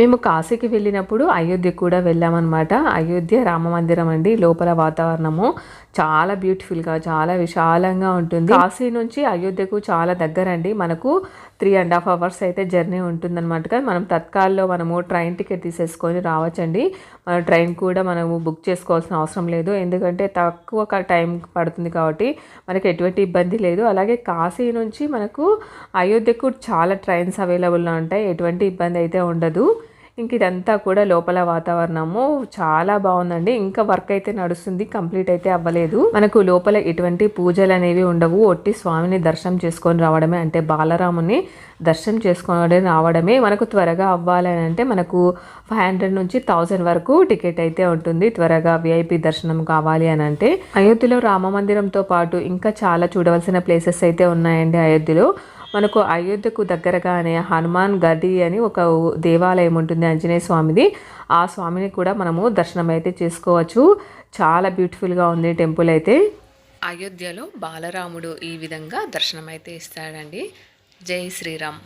మేము కాశీకి వెళ్ళినప్పుడు అయోధ్య కూడా వెళ్ళామన్నమాట. అయోధ్య రామ మందిరం అండి. లోపల వాతావరణము చాలా బ్యూటిఫుల్గా, చాలా విశాలంగా ఉంటుంది. కాశీ నుంచి అయోధ్యకు చాలా దగ్గర అండి. మనకు 3.5 అవర్స్ అయితే జర్నీ ఉంటుందన్నమాట. కానీ మనం తత్కాల్లో మనము ట్రైన్ టికెట్ తీసేసుకొని రావచ్చండి. మన ట్రైన్ కూడా మనము బుక్ చేసుకోవాల్సిన అవసరం లేదు, ఎందుకంటే తక్కువ టైం పడుతుంది కాబట్టి మనకి ఎటువంటి ఇబ్బంది లేదు. అలాగే కాశీ నుంచి మనకు అయోధ్యకు చాలా ట్రైన్స్ అవైలబుల్గా ఉంటాయి, ఎటువంటి ఇబ్బంది అయితే ఉండదు. ఇంక ఇదంతా కూడా లోపల వాతావరణము చాలా బాగుందండి. ఇంకా వర్క్ అయితే నడుస్తుంది, కంప్లీట్ అయితే అవ్వలేదు. మనకు లోపల ఎటువంటి పూజలు అనేవి ఉండవు, ఒట్టి స్వామిని దర్శనం చేసుకొని రావడమే, అంటే బాలరాముని దర్శనం చేసుకొని రావడమే. మనకు త్వరగా అవ్వాలి అని అంటే మనకు 500 నుంచి 1000 వరకు టికెట్ అయితే ఉంటుంది, త్వరగా విఐపి దర్శనం కావాలి అని అంటే. అయోధ్యలో రామ మందిరంతో పాటు ఇంకా చాలా చూడవలసిన ప్లేసెస్ అయితే ఉన్నాయండి అయోధ్యలో. మనకు అయోధ్యకు దగ్గరగానే హనుమాన్ గడి అని ఒక దేవాలయం ఉంటుంది, ఆంజనేయ స్వామిది. ఆ స్వామిని కూడా మనము దర్శనం అయితే చేసుకోవచ్చు. చాలా బ్యూటిఫుల్గా ఉంది టెంపుల్ అయితే. అయోధ్యలో బాలరాముడు ఈ విధంగా దర్శనం అయితే ఇస్తాడండి. జై శ్రీరామ్.